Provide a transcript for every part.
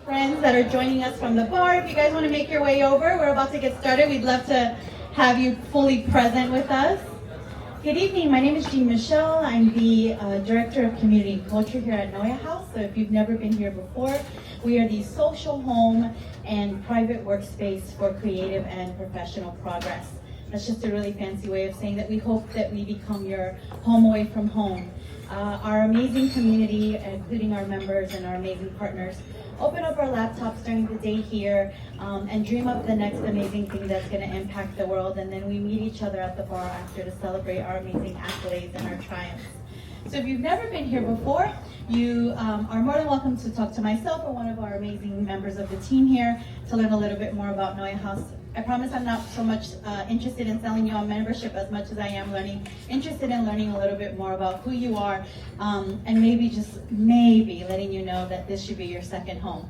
friends that are joining us from the bar. If you guys want to make your way over, we're about to get started. We'd love to have you fully present with us. Good evening, my name is Jean Michelle. I'm the Director of Community and Culture here at Noya House. So if you've never been here before, we are the social home and private workspace for creative and professional progress. That's just a really fancy way of saying that we hope that we become your home away from home. Our amazing community, including our members and our amazing partners, open up our laptops during the day here and dream up the next amazing thing that's going to impact the world, and then we meet each other at the bar after to celebrate our amazing accolades and our triumphs. So if you've never been here before, you are more than welcome to talk to myself or one of our amazing members of the team here to learn a little bit more about Noya House. I promise I'm not so much interested in selling you on membership as much as I am interested in learning a little bit more about who you are, and maybe letting you know that this should be your second home.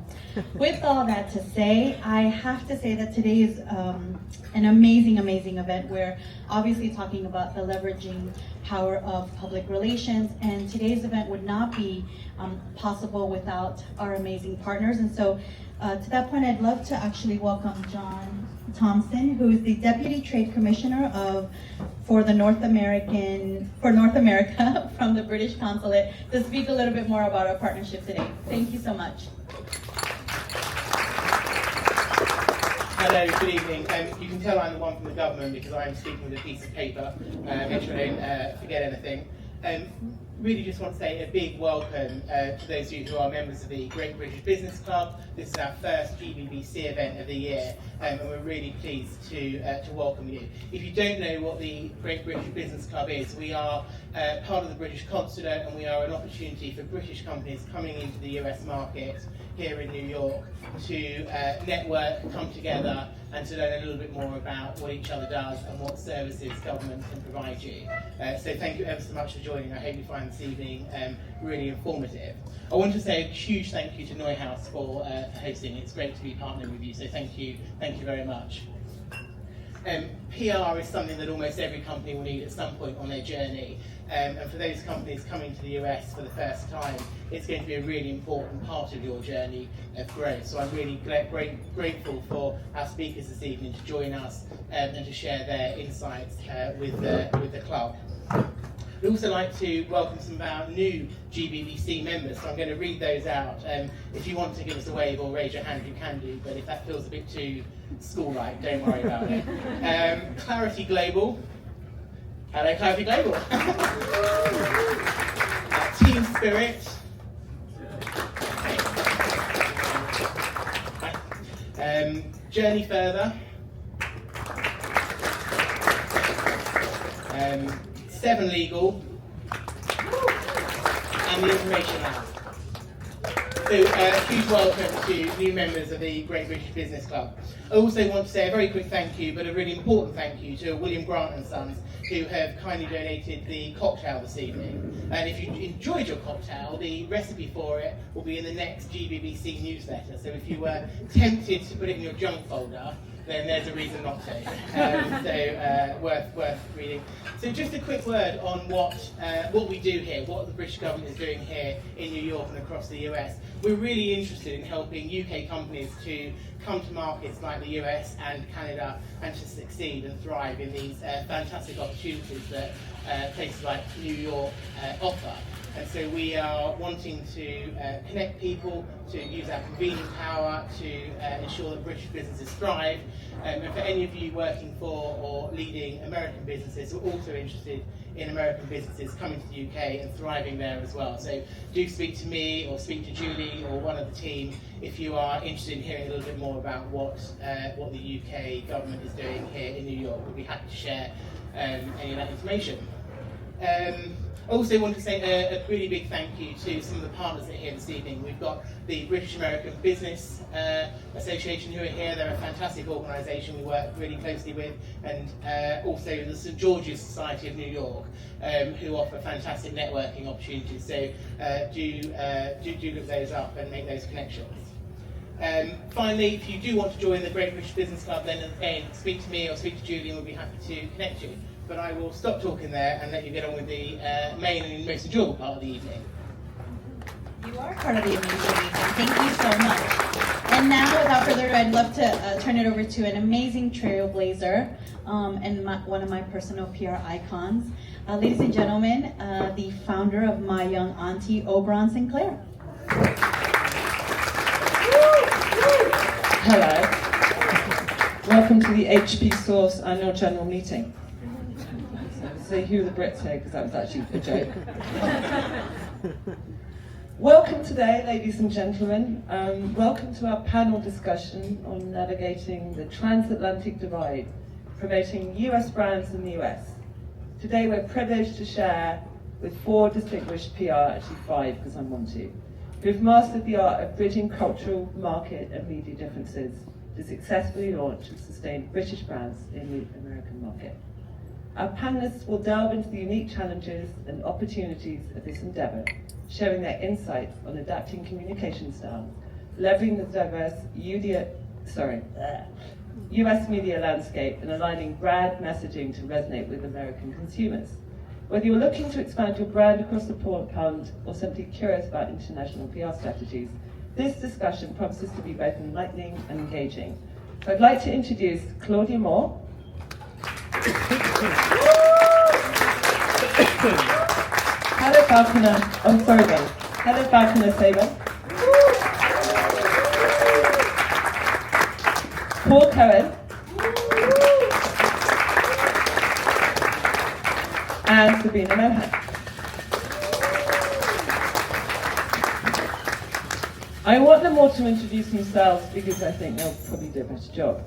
With all that to say, I have to say that today is an amazing event. We're obviously talking about the leveraging power of public relations, and today's event would not be possible without our amazing partners. And so to that point, I'd love to actually welcome John Thompson, who is the Deputy Trade Commissioner for North America from the British Consulate, to speak a little bit more about our partnership today. Thank you so much. Hello, good evening. You can tell I'm the one from the government because I'm speaking with a piece of paper, make sure I don't forget anything. Really just want to say a big welcome to those of you who are members of the Great British Business Club. This is our first GBBC event of the year, and we're really pleased to welcome you. If you don't know what the Great British Business Club is, we are part of the British Consulate, and we are an opportunity for British companies coming into the US market here in New York to network, come together, and to learn a little bit more about what each other does and what services government can provide you. So thank you ever so much for joining. I hope you find this evening really informative. I want to say a huge thank you to Noya House for hosting. It's great to be partnering with you, so thank you very much. PR is something that almost every company will need at some point on their journey. And for those companies coming to the US for the first time, it's going to be a really important part of your journey of growth. So I'm really grateful for our speakers this evening to join us and to share their insights with the club. We'd also like to welcome some of our new GBBC members, so I'm going to read those out. If you want to give us a wave or raise your hand, you can do, but if that feels a bit too school-like, don't worry about it. Clarity Global. Hello, Clarity Global. Team Spirit. Journey Further. 7 Legal, and the Information Lab. So a huge welcome to new members of the Great British Business Club. I also want to say a very quick thank you, but a really important thank you to William Grant and Sons, who have kindly donated the cocktail this evening. And if you enjoyed your cocktail, the recipe for it will be in the next GBBC newsletter. So if you were tempted to put it in your junk folder, then there's a reason not to. So worth reading. So just a quick word on what we do here, what the British government is doing here in New York and across the US. We're really interested in helping UK companies to come to markets like the US and Canada and to succeed and thrive in these fantastic opportunities that places like New York offer. And so we are wanting to connect people, to use our convening power to ensure that British businesses thrive. And for any of you working for or leading American businesses, we're also interested in American businesses coming to the UK and thriving there as well. So do speak to me or speak to Julie or one of the team if you are interested in hearing a little bit more about what the UK government is doing here in New York. We'll be happy to share any of that information. I also want to say a really big thank you to some of the partners that are here this evening. We've got the British American Business Association who are here. They're a fantastic organisation we work really closely with, and also the St George's Society of New York, who offer fantastic networking opportunities. So do look those up and make those connections. Finally, if you do want to join the Great British Business Club, then again, speak to me or speak to Julie and we'll be happy to connect you. But I will stop talking there and let you get on with the main and most enjoyable part of the evening. You are part of the amazing weekend. Thank you so much. And now, without further ado, I'd love to turn it over to an amazing trailblazer and one of my personal PR icons. Ladies and gentlemen, the founder of My Young Auntie, Oberon Sinclair. Hello. Welcome to the HP Source annual general meeting. Say who the Brits here, because that was actually a joke. Welcome today, ladies and gentlemen. Welcome to our panel discussion on navigating the transatlantic divide, promoting US brands in the US. Today we're privileged to share with 4 distinguished PR, actually 5 because I'm one too, who've mastered the art of bridging cultural, market and media differences to successfully launch and sustain British brands in the American market. Our panelists will delve into the unique challenges and opportunities of this endeavour, sharing their insights on adapting communication styles, leveraging the diverse US media landscape and aligning brand messaging to resonate with American consumers. Whether you're looking to expand your brand across the pond or simply curious about international PR strategies, this discussion promises to be both enlightening and engaging. So I'd like to introduce Claudia Moore, Heather Falconer, Heather Falconer Saber, Paul Cohen, and Sabrina Mohan. I want them all to introduce themselves because I think they'll probably do a better job.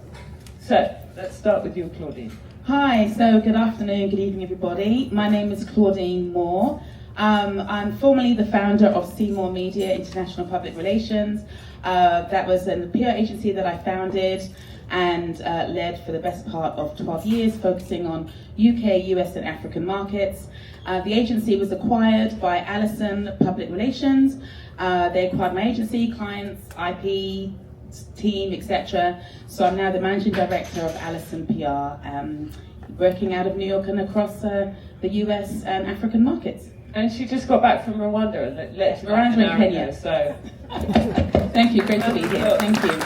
So, let's start with you, Claudine. Hi, so good afternoon, good evening everybody. My name is Claudine Moore. I'm formerly the founder of Seymour Media International Public Relations. That was a PR agency that I founded and led for the best part of 12 years, focusing on UK, US and African markets. The agency was acquired by Allison Public Relations. They acquired my agency, clients, IP, team, etc. So I'm now the managing director of Allison PR, working out of New York and across the US and African markets. And she just got back from Rwanda and Rwanda and Kenya. So thank you, great to be here. Thank you.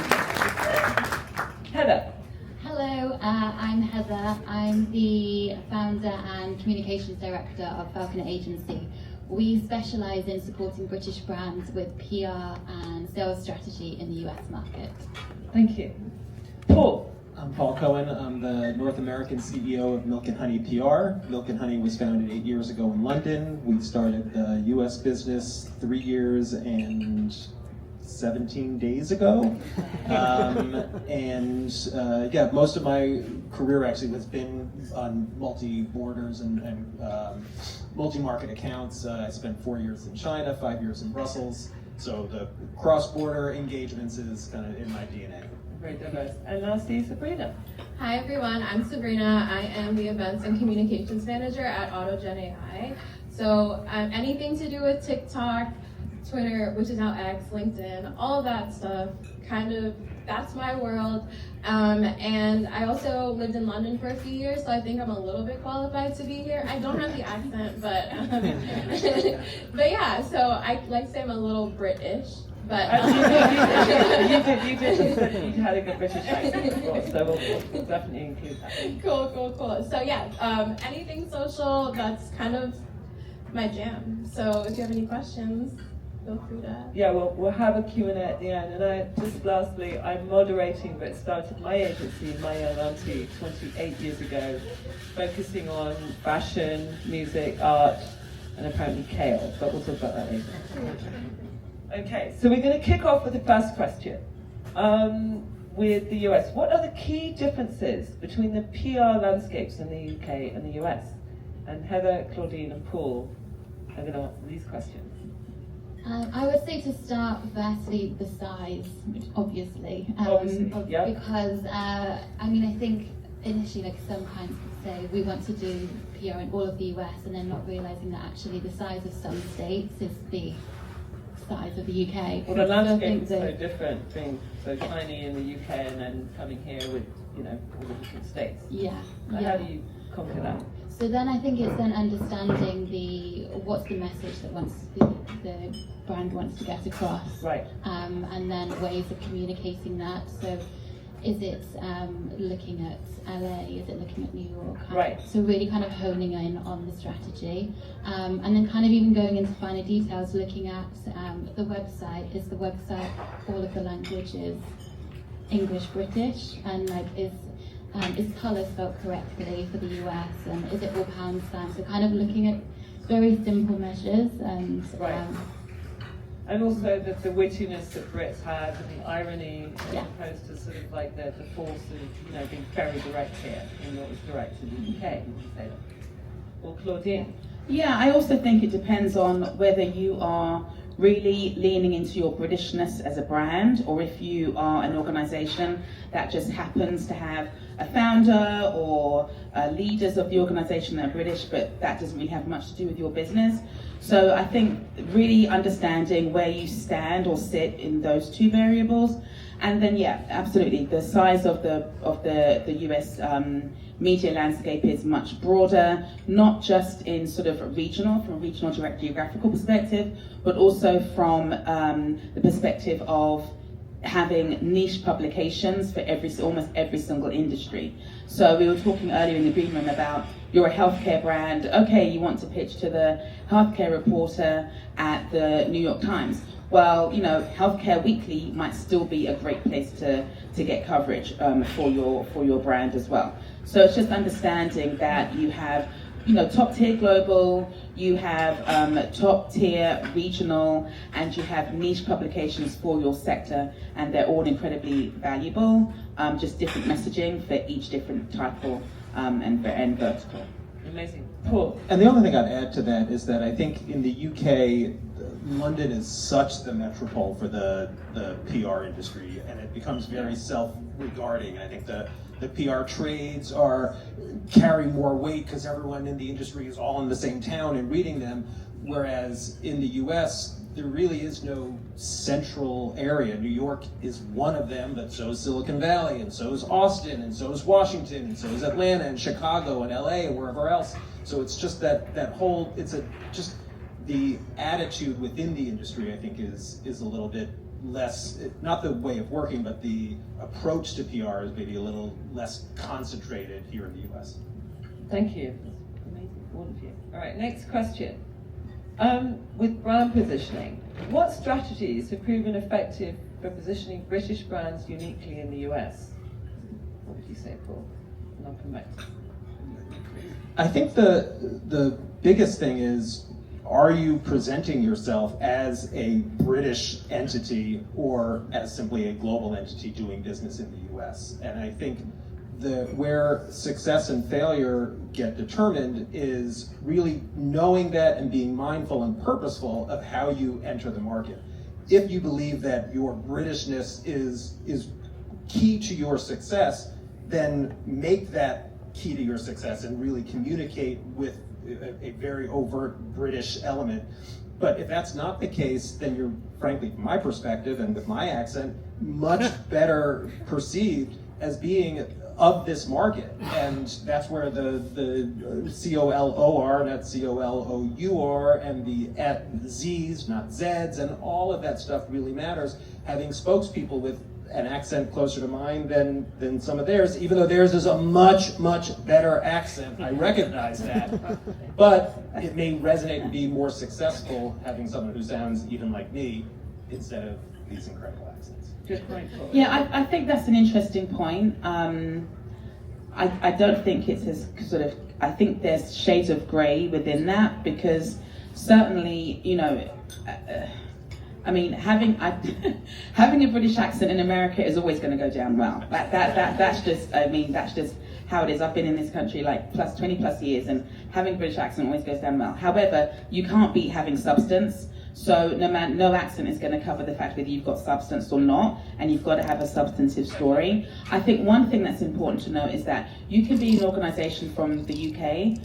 Heather. Hello, I'm Heather. I'm the founder and communications director of Falconer Agency. We specialise in supporting British brands with PR and sales strategy in the US market. Thank you. Paul. I'm Paul Cohen. I'm the North American CEO of Milk and Honey PR. Milk and Honey was founded 8 years ago in London. We started the US business 3 years and 17 days ago. Yeah, most of my career actually has been on multi-borders and multi-market accounts. I spent 4 years in China, 5 years in Brussels. So the cross-border engagements is kind of in my DNA. Very diverse. And lastly, Sabrina. Hi everyone, I'm Sabrina. I am the Events and Communications Manager at AutoGen AI. So anything to do with TikTok, Twitter, which is now X, LinkedIn, all of that stuff, that's my world. And I also lived in London for a few years, so I think I'm a little bit qualified to be here. I don't have the accent, but but yeah, so I like to say I'm a little British. But you did. You said you had a good British accent before, so we'll definitely include that. Cool. So yeah, anything social, that's kind of my jam. So if you have any questions, feel free to. Yeah, we'll have a Q&A at the end. And just lastly, I'm moderating, but started my agency, My Young Auntie, 28 years ago, focusing on fashion, music, art, and apparently kale. But we'll talk about that later. Okay, so we're going to kick off with the first question. With the US, what are the key differences between the PR landscapes in the UK and the US? And Heather, Claudine, and Paul are going to answer these questions. I would say to start, firstly, the size, obviously. Yeah. Because, I think initially, like some clients could say, we want to do PR in all of the US, and then not realising that actually the size of some states is the size of the UK. Well, the landscape is so different, being so tiny in the UK and then coming here with, all the different states. Yeah. How do you conquer that? So then I think it's then understanding what's the message that wants the the brand wants to get across. Right. And then ways of communicating that. So is it looking at LA? Is it looking at New York? Right. So really kind of honing in on the strategy. And then kind of even going into finer details, looking at the website. Is the website all of the languages English, British? And like is colour spelled correctly for the US? And is it all pound sign? So kind of looking at very simple measures and Right. And also the wittiness that Brits have and the irony, as Yeah. opposed to sort of like the force of being very direct here and not as direct in the UK. Would you say that? Or Claudine? Yeah, I also think it depends on whether you are really leaning into your Britishness as a brand, or if you are an organisation that just happens to have a founder or leaders of the organisation that are British, but that doesn't really have much to do with your business. So I think really understanding where you stand or sit in those two variables, and then yeah, absolutely, the size of the US media landscape is much broader, not just in sort of from a regional direct geographical perspective, but also from the perspective of having niche publications for almost every single industry. So we were talking earlier in the green room about you're a healthcare brand. Okay, you want to pitch to the healthcare reporter at the New York Times. Well, Healthcare Weekly might still be a great place to get coverage for your brand as well. So it's just understanding that you have top tier global, you have top tier regional, and you have niche publications for your sector, and they're all incredibly valuable. Just different messaging for each different title and vertical. Amazing. Paul? And the only thing I'd add to that is that I think in the UK, London is such the metropole for the PR industry, and it becomes very self-regarding. I think the PR trades carry more weight because everyone in the industry is all in the same town and reading them, whereas in the US, there really is no central area. New York is one of them, but so is Silicon Valley, and so is Austin, and so is Washington, and so is Atlanta, and Chicago, and LA, and wherever else. So it's just that whole, just the attitude within the industry, I think, is a little bit less, not the way of working, but the approach to PR is maybe a little less concentrated here in the US. Thank you. That's amazing, all of you. All right, next question. With brand positioning, what strategies have proven effective for positioning British brands uniquely in the US? What would you say, Paul? And I'll come back to you. I think the biggest thing is, are you presenting yourself as a British entity or as simply a global entity doing business in the US? And I think where success and failure get determined is really knowing that and being mindful and purposeful of how you enter the market. If you believe that your Britishness is key to your success, then make that key to your success and really communicate with a very overt British element. But if that's not the case, then you're, frankly, from my perspective and with my accent, much better perceived as being of this market. And that's where the C-O-L-O-R, not C-O-L-O-U-R, and the Z's, not Z's, and all of that stuff really matters. Having spokespeople with an accent closer to mine than some of theirs, even though theirs is a much, much better accent. I recognize that. But it may resonate and be more successful having someone who sounds even like me instead of these incredible accents. Good point, Paul. Yeah, I think that's an interesting point. I don't think it's as sort of, I think there's shades of grey within that, because certainly, I mean, having a British accent in America is always going to go down well. That's just how it is. I've been in this country like 20 plus years, and having a British accent always goes down well. However, you can't beat having substance. So no accent is going to cover the fact whether you've got substance or not, and you've got to have a substantive story. I think one thing that's important to note is that you can be an organisation from the UK,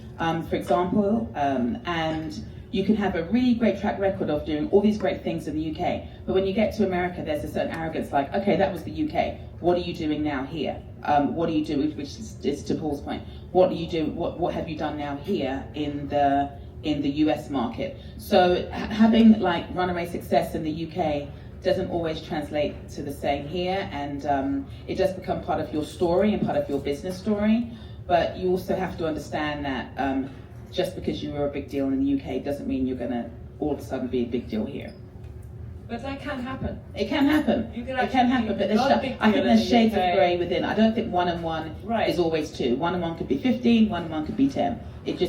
for example, and you can have a really great track record of doing all these great things in the UK, but when you get to America, there's a certain arrogance like, okay, that was the UK, what are you doing now here? What do you do, which is to Paul's point, what do you do, what have you done now here in the in the US market. So having like runaway success in the UK doesn't always translate to the same here, and it does become part of your story and part of your business story. But you also have to understand that just because you were a big deal in the UK doesn't mean you're going to all of a sudden be a big deal here. But that can happen. It can happen. You can It can happen, but there's I think there's shades of grey within. I don't think 1 and 1 Right. is always 2. 1 and 1 could be 15. 1 and 1 could be 10. It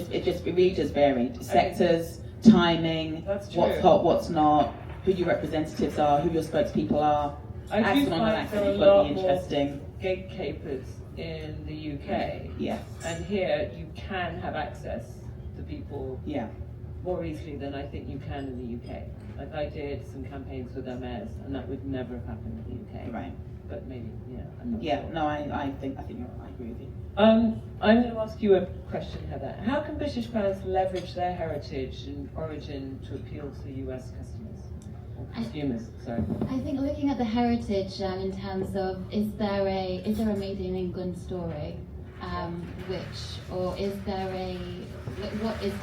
really does vary. Sectors, timing, That's true. what's hot, what's not, who your representatives are, who your spokespeople are. I do Accent on find accent there are has a got lot to be more interesting. gatekeepers in the UK. Yeah, And here you can have access to people yeah. more easily than I think you can in the UK. Like I did some campaigns with MS, and that would never have happened in the UK. Right. But maybe, yeah, I'm not Yeah, sure. no, I think you're right. I agree with you. I'm going to ask you a question, Heather. How can British brands leverage their heritage and origin to appeal to US customers? Or consumers, sorry. I think looking at the heritage in terms of is there a made in England story, what is the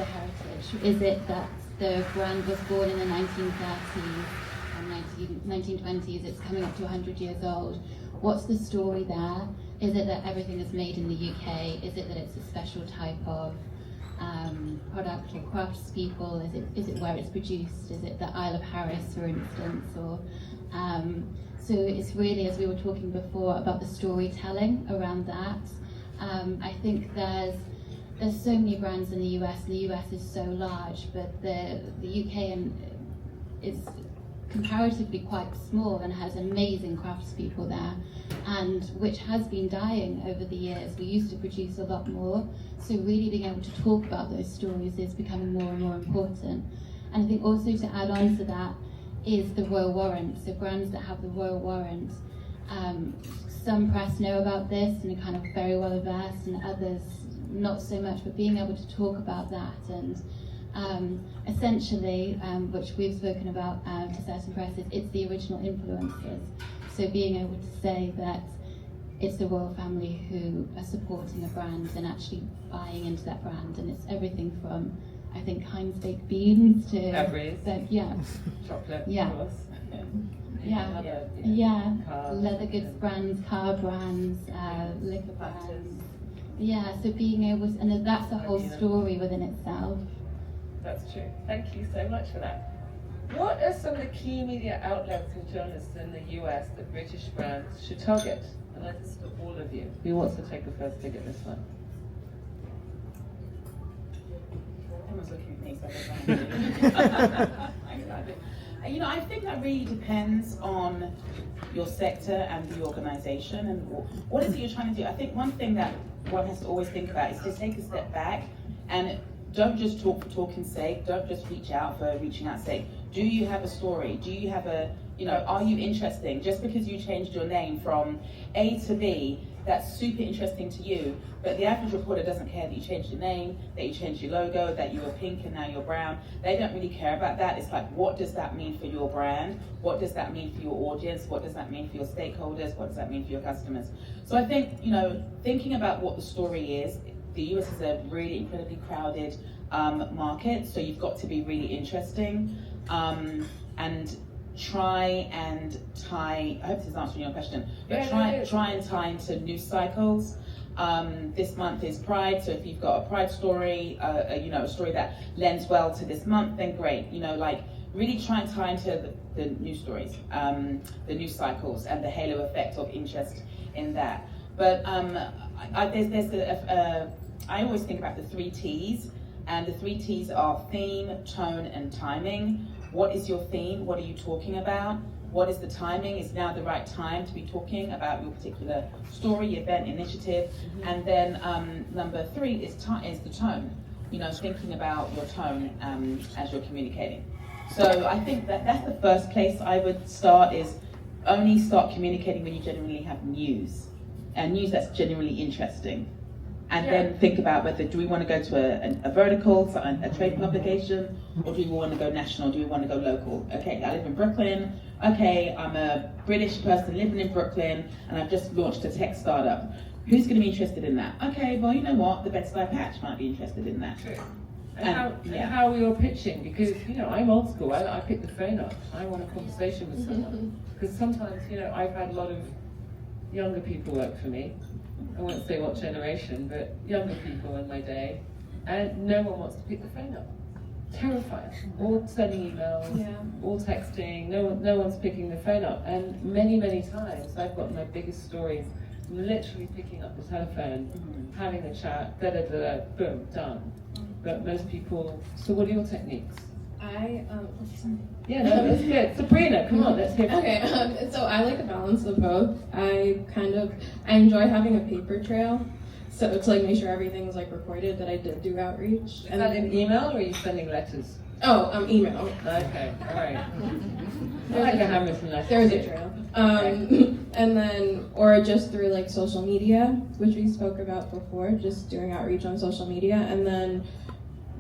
heritage? Is it that the brand was born in the 1930s and 1920s? It's coming up to 100 years old. What's the story there? Is it that everything is made in the UK? Is it that it's a special type of product or craftspeople? Is it where it's produced? Is it the Isle of Harris, for instance? Or so it's really, as we were talking before, about the storytelling around that. I think there's so many brands in the US. The US is so large, but the UK is comparatively quite small and has amazing craftspeople there, and which has been dying over the years. We used to produce a lot more, so really being able to talk about those stories is becoming more and more important. And I think also to add on to that is the Royal Warrant. So brands that have the Royal Warrant, some press know about this and are kind of very well versed, and others not so much, but being able to talk about that and essentially, which we've spoken about to certain presses, it's the original influencers. So being able to say that it's the royal family who are supporting a brand and actually buying into that brand, and it's everything from, I think, Heinz baked beans to Cadbury's. Yeah, Chocolate, Yeah. of course. yeah, Other, yeah. cars. Leather goods brands, car brands, liquor brands. Yeah, so being able to, and that's a whole story within itself. That's true. Thank you so much for that. What are some of the key media outlets and journalists in the US that British brands should target? And I just for all of you. Who wants to take the first dig at this one? Everyone's looking at me, so I think that really depends on your sector and the organisation and what is it you're trying to do. I think one thing that one has to always think about is to take a step back and don't just talk for talking's sake. Don't just reach out for reaching out's sake. Do you have a story? Do you have are you interesting? Just because you changed your name from A to B, that's super interesting to you, but the average reporter doesn't care that you changed your name, that you changed your logo, that you were pink and now you're brown. They don't really care about that. It's like, what does that mean for your brand? What does that mean for your audience? What does that mean for your stakeholders? What does that mean for your customers? So I think, thinking about what the story is, the US is a really incredibly crowded market, so you've got to be really interesting and try and tie, I hope this is answering your question, but try and tie into news cycles. This month is Pride, so if you've got a Pride story, a story that lends well to this month, then great. Really try and tie into the news stories, the news cycles, and the halo effect of interest in that. But I always think about the 3 T's, and the 3 T's are theme, tone, and timing. What is your theme? What are you talking about? What is the timing? Is now the right time to be talking about your particular story, event, initiative? Mm-hmm. And then number 3 is the tone. Thinking about your tone as you're communicating. So I think that's the first place I would start, is only start communicating when you genuinely have news, and news that's genuinely interesting. And then think about whether, do we want to go to a vertical, so a trade publication, or do we want to go national, do we want to go local? Okay, I live in Brooklyn. Okay, I'm a British person living in Brooklyn, and I've just launched a tech startup. Who's going to be interested in that? Okay, well, you know what? The Bed-Stuy Patch might be interested in that. True. how we were pitching, because I'm old school. I pick the phone up. I want a conversation with someone, because sometimes I've had a lot of younger people work for me. I won't say what generation, but younger people in my day, and no one wants to pick the phone up. Terrifying. All sending emails, all texting. No one's picking the phone up, and many times I've got my biggest stories. Literally picking up the telephone, having a chat, boom, done. But most people. So, what are your techniques? That's good. Sabrina, come on, let's hear from you. Okay, so I like a balance of both. I enjoy having a paper trail, so to make sure everything's recorded that I did do outreach. Is that in email or are you sending letters? Oh, email. Okay, all right. I like a handwritten letter. There's a trail. And then, or just through social media, which we spoke about before, just doing outreach on social media, and then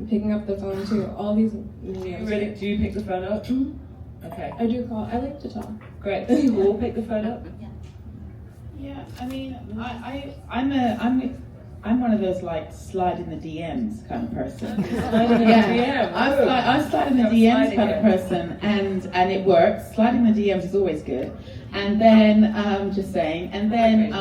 picking up the phone too. All these mediums. Really? Do you pick the phone up? Mm-hmm. Okay. I do call. I like to talk. Great. Do you all pick the phone up? Yeah, I mean, I'm one of those slide in the DMs kind of person. I slide in the DMs kind of person, and it works. Sliding the DMs is always good. And then just saying, and then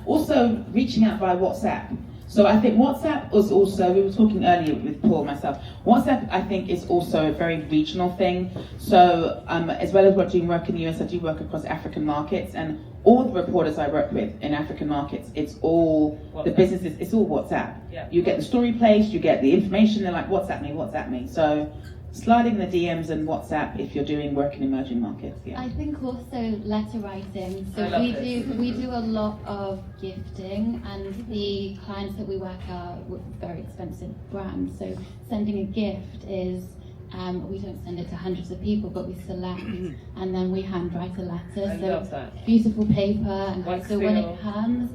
also reaching out via WhatsApp. So I think WhatsApp was also, we were talking earlier with Paul and myself, WhatsApp I think is also a very regional thing. So as well as doing work in the US, I do work across African markets, and all the reporters I work with in African markets, it's all WhatsApp. The businesses, it's all WhatsApp. Yeah. You get the story placed, you get the information, they're like, WhatsApp me. So sliding the DMs and WhatsApp if you're doing work in emerging markets. Yeah. I think also letter writing. So we do a lot of gifting, and the clients that we work are with very expensive brands. So sending a gift is we don't send it to hundreds of people, but we select and then we handwrite a letter. I love that. Beautiful paper, and so when seal. it comes,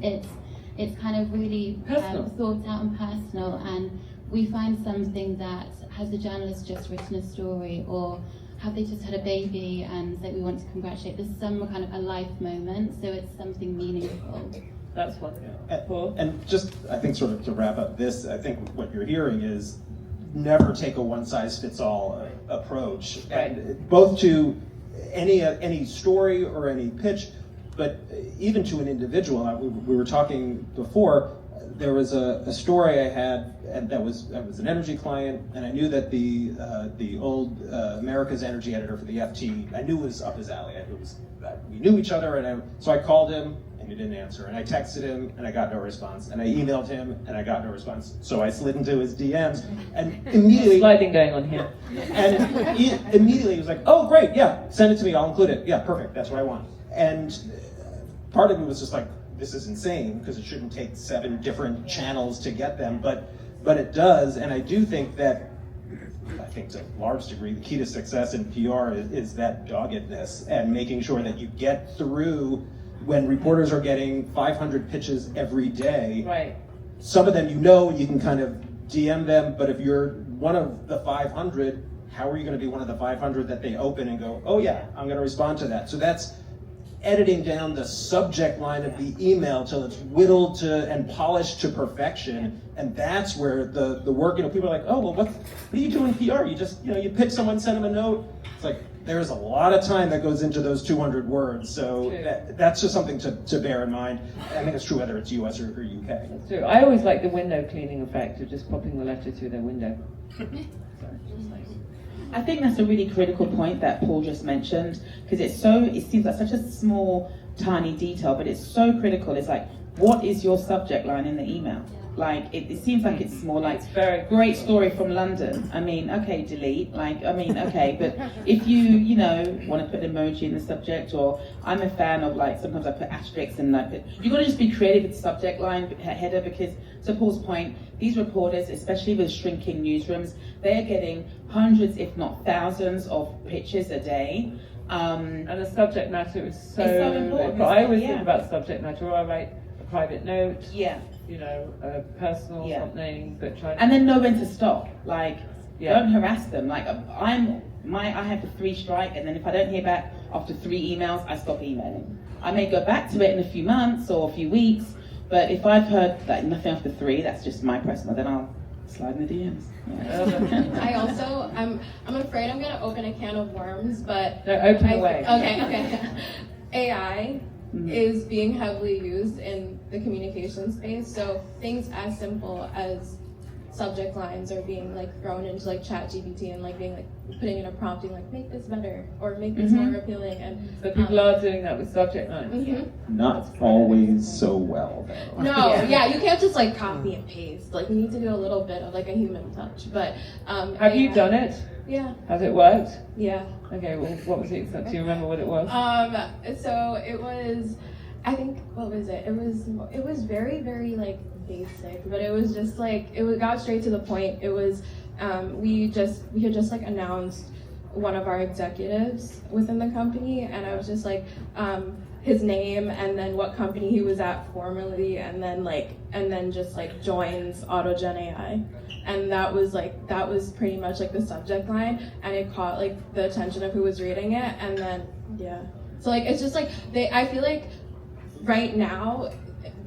it's kind of really thought out and personal, and we find something that has the journalist just written a story, or have they just had a baby and say we want to congratulate. There's some kind of a life moment, so it's something meaningful. That's what. And just, I think, sort of to wrap up this, I think what you're hearing is never take a one-size-fits-all approach, and both to any story or any pitch, but even to an individual. We were talking before. There was a story I had, and I was an energy client, and I knew that the old America's energy editor for the FT, I knew was up his alley. We knew each other, so I called him, and he didn't answer. And I texted him, and I got no response. And I emailed him, and I got no response. So I slid into his DMs, and immediately sliding going on here. And immediately he was like, "Oh, great, yeah, send it to me. I'll include it. Yeah, perfect. That's what I want." And part of me was just like, this is insane, because it shouldn't take 7 different channels to get them, but it does. And I do think that, I think to a large degree, the key to success in PR is that doggedness, and making sure that you get through when reporters are getting 500 pitches every day. Right. Some of them you can kind of DM them, but if you're one of the 500, how are you going to be one of the 500 that they open and go, oh yeah, I'm going to respond to that? So that's editing down the subject line of the email till it's whittled to and polished to perfection, and that's where the work. People are like, oh well, what do you do in PR? You just you pitch someone, send them a note. It's like there's a lot of time that goes into those 200 words. So that's just something to bear in mind. I think it's true whether it's US or UK. That's true. I always like the window cleaning effect of just popping the letter through their window. I think that's a really critical point that Paul just mentioned, because it seems like such a small, tiny detail, but it's so critical. It's like, what is your subject line in the email? Like, it seems like it's more like, it's very great story from London. I mean, okay, delete. Okay, but if you want to put an emoji in the subject, or I'm a fan of sometimes I put asterisks and you've got to just be creative with the subject line header, because to Paul's point, these reporters, especially with shrinking newsrooms, they're getting hundreds, if not thousands, of pitches a day. And the subject matter is so important. But I always think about subject matter, or I write a private note. Yeah. A personal something, but try. And then know when to stop. Don't harass them. I have the 3 strike, and then if I don't hear back after 3 emails, I stop emailing. I may go back to it in a few months or a few weeks, but if I've heard nothing after 3, that's just my personal. Then I'll Slide in the DMs. I also, I'm afraid I'm gonna open a can of worms, but No, open away. Okay. AI is being heavily used in the communication space. So things as simple as subject lines are being like thrown into like ChatGPT and like being like putting in a prompting like make this better or make this more appealing. And So people are doing that with subject lines. Not always so well, though. No, yeah, you can't just like copy and paste. Like you need to do a little bit of like a human touch. But Have you done it? Yeah. Has it worked? Yeah. Okay, well, what was it? Do you remember what it was? So it was, I think, what was it? It was very, very like basic, but it was just like, got straight to the point. It was, we had just like announced one of our executives within the company, and I was just like, his name and then what company he was at formerly, and then just like joins AutoGen AI. And that was pretty much like the subject line, and it caught like the attention of who was reading it, and then yeah. So like it's just like I feel like right now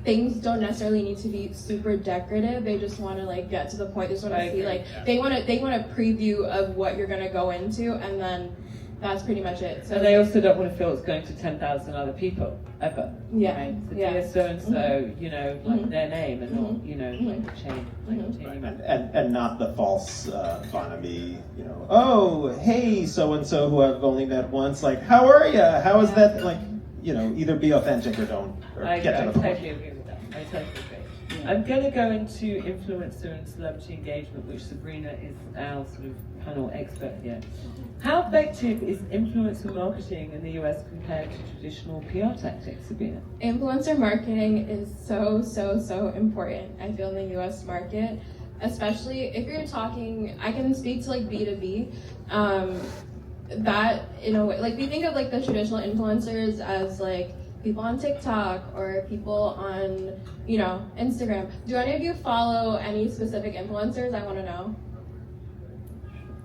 things don't necessarily need to be super decorative. They just want to like get to the point. They just want to see like they want a preview of what you're gonna go into, and then that's pretty much it. So and they also don't want to feel it's going to 10,000 other people ever. Yeah. Right? So Yeah. dear so and so, you know, like their name and not, you know, like a chain. And not the false wannabe, you know, oh, hey, so-and-so who I've only met once, like, how are you? How is that? Like, you know, either be authentic or don't, or get to the point. totally agree with that. I totally agree. I'm going to go into influencer and celebrity engagement, which Sabrina is our sort of panel expert here. How effective is influencer marketing in the US compared to traditional PR tactics, Sabrina? Influencer marketing is so important, I feel, in the US market, especially if you're talking, I can speak to like B2B, that in a way, like we think of like the traditional influencers as like people on TikTok or people on, you know, Instagram. Do any of you follow any specific influencers? I want to know.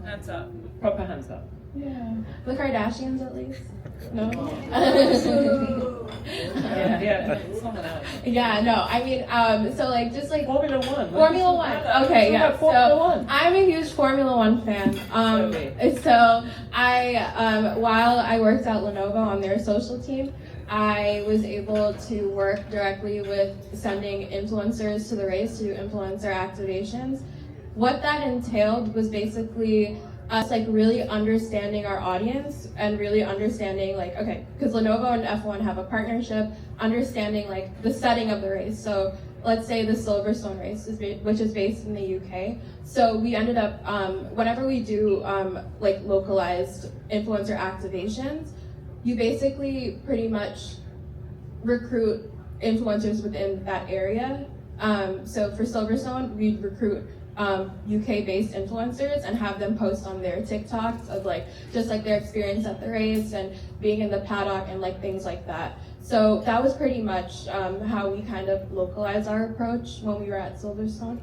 Hands up. Proper hands up. Yeah. The Kardashians, at least? No? Yeah, someone else. Yeah, no, I mean, so like, just like... Formula One. Formula One. Okay, yeah. Formula One. I'm a huge Formula One fan. So I, while I worked at Lenovo on their social team, I was able to work directly with sending influencers to the race to do influencer activations. What that entailed was basically us like really understanding our audience and really understanding like, okay, because Lenovo and F1 have a partnership, understanding like the setting of the race. So let's say the Silverstone race, which is based in the UK. So we ended up, whenever we do like localized influencer activations, you basically pretty much recruit influencers within that area. So for Silverstone, we recruit UK-based influencers and have them post on their TikToks of like just like their experience at the race and being in the paddock and like things like that. So that was pretty much how we kind of localized our approach when we were at Silverstone.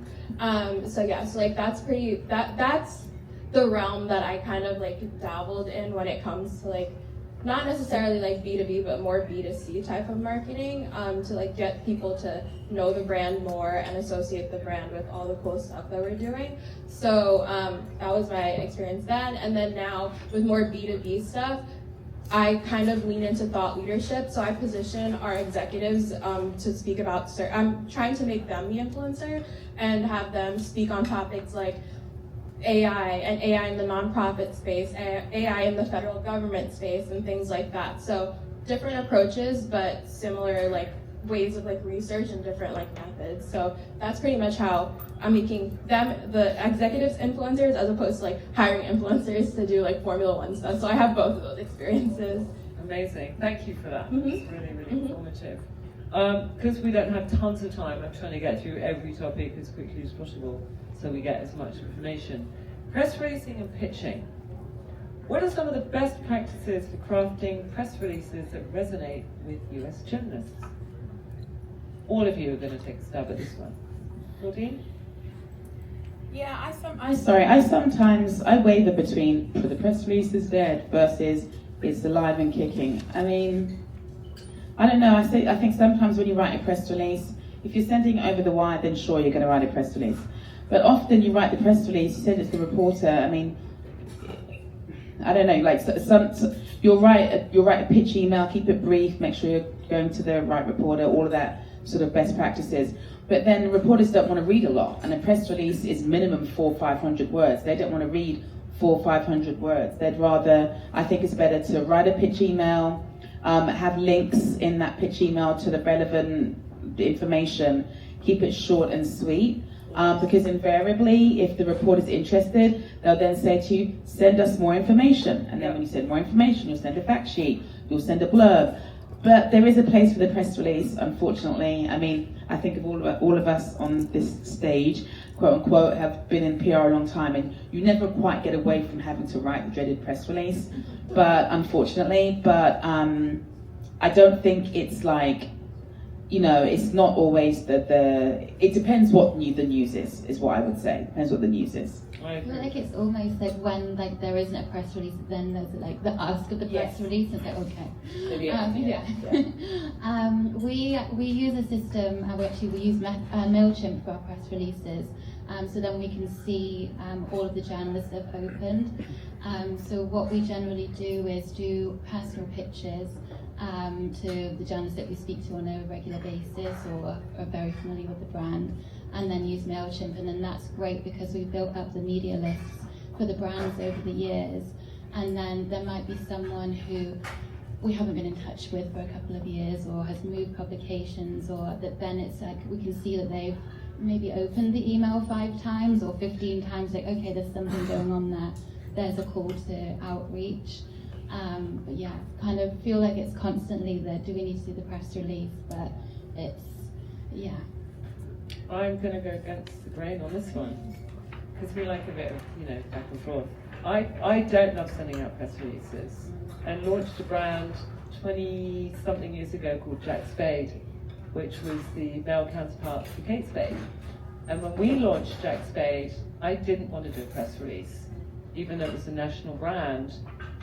So yeah, so like that's the realm that I kind of like dabbled in when it comes to like not necessarily like B2B, but more B2C type of marketing, to like get people to know the brand more and associate the brand with all the cool stuff that we're doing. So that was my experience then. And then now with more B2B stuff, I kind of lean into thought leadership. So I position our executives to speak about, I'm trying to make them the influencer and have them speak on topics like AI and AI in the nonprofit space, AI in the federal government space, and things like that. So different approaches, but similar like ways of like research and different like methods. So that's pretty much how I'm making them the executives influencers as opposed to like hiring influencers to do like Formula One stuff. So I have both of those experiences. Amazing. Thank you for that. It's really, really informative. Because we don't have tons of time, I'm trying to get through every topic as quickly as possible so we get as much information. Press releasing and pitching. What are some of the best practices for crafting press releases that resonate with US journalists? All of you are going to take a stab at this one. Claudine? Yeah, I sometimes waver between for the press releases there versus it's alive and kicking. I mean, I don't know. I think sometimes when you write a press release, if you're sending it over the wire, then sure, you're going to write a press release. But often you write the press release, you send it to the reporter. I mean, I don't know, like you'll write a pitch email, keep it brief, make sure you're going to the right reporter, all of that sort of best practices. But then reporters don't want to read a lot, and a press release is minimum 400 or 500 words. They don't want to read 400 or 500 words. They'd rather, I think it's better to write a pitch email, have links in that pitch email to the relevant information, keep it short and sweet. Because invariably, if the reporter's interested, they'll then say to you, send us more information. And then when you send more information, you'll send a fact sheet, you'll send a blurb. But there is a place for the press release, unfortunately. I mean, I think of all of us on this stage, quote unquote, have been in PR a long time, and you never quite get away from having to write the dreaded press release. But unfortunately, I don't think it's like, you know, it's not always it depends what the news is what I would say. Depends what the news is. I feel like it's almost like when like there isn't a press release, then there's like the ask of the press release. It's like, okay. We use a system, we use MailChimp for our press releases. So then we can see all of the journalists that have opened. So what we generally do is do personal pitches to the journalists that we speak to on a regular basis or are very familiar with the brand, and then use MailChimp. And then that's great because we've built up the media lists for the brands over the years. And then there might be someone who we haven't been in touch with for a couple of years or has moved publications, or that then it's like we can see that they've maybe opened the email 5 times or 15 times, like, okay, there's something going on there. There's a call to outreach. But yeah, kind of feel like it's constantly there. Do we need to do the press release? But it's, yeah. I'm going to go against the grain on this one because we like a bit of, you know, back and forth. I don't love sending out press releases, and launched a brand 20-something years ago called Jack Spade, which was the male counterpart for Kate Spade. And when we launched Jack Spade, I didn't want to do a press release, even though it was a national brand.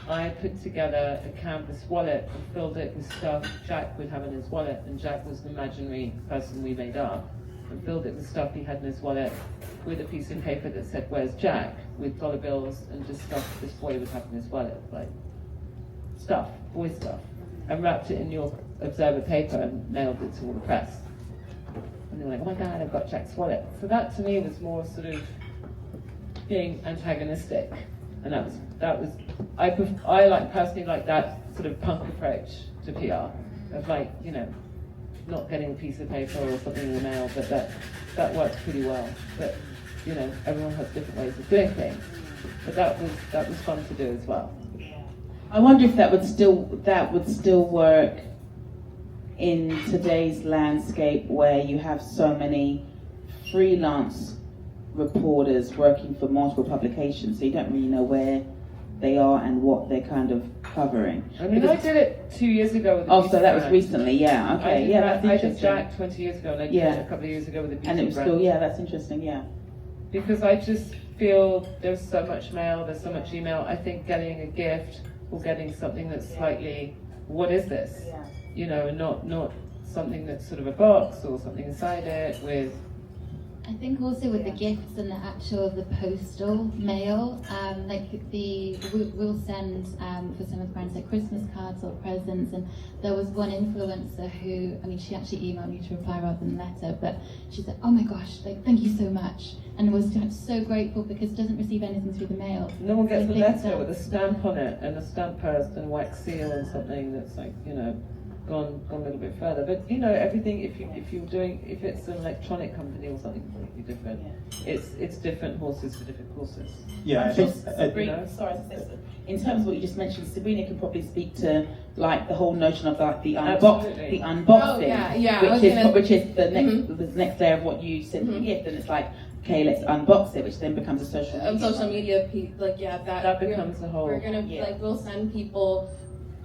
I put together a canvas wallet and filled it with stuff Jack would have in his wallet, and Jack was an imaginary person we made up, and filled it with stuff he had in his wallet with a piece of paper that said, "Where's Jack?" with dollar bills and just stuff this boy would have in his wallet, like stuff, boy stuff, and wrapped it in New York Observer paper and mailed it to all the press. And they were like, "Oh my God, I've got Jack's wallet." So that to me was more sort of being antagonistic, and that was I personally like that sort of punk approach to PR of, like, you know, not getting a piece of paper or something in the mail, but that works pretty well. But you know, everyone has different ways of doing things. But that was fun to do as well. I wonder if that would still work in today's landscape where you have so many freelance reporters working for multiple publications, so you don't really know where they are and what they're kind of covering. I mean, I did it 2 years ago with so that was recently, yeah, okay, that's interesting. I did Jack 20 years ago, and I did it a couple of years ago with a beauty and it was brand. still, yeah, that's interesting, yeah. Because I just feel there's so much mail, there's so much email. I think getting a gift or getting something that's slightly, what is this? Yeah. You know, not something that's sort of a box or something inside it with. I think also with the gifts and the postal mail, we'll send for some of the brands like Christmas cards or presents, and there was one influencer who, I mean, she actually emailed me to reply rather than letter, but she said, "Oh my gosh, like, thank you so much," and was so grateful because it doesn't receive anything through the mail. No one gets a letter with a stamp on it and a stamp post and a wax seal and something that's, like, you know, gone a little bit further. But you know, everything, if it's an electronic company or something completely different, it's different horses for different courses. Yeah, I think Sabrina, in terms of what you just mentioned, Sabrina can probably speak to, like, the whole notion of, like, the unboxing, which is the next layer of what you said in the gift, and it's like, okay, let's unbox it, which then becomes a social media piece. Like, yeah, that becomes the whole. We're gonna we'll send people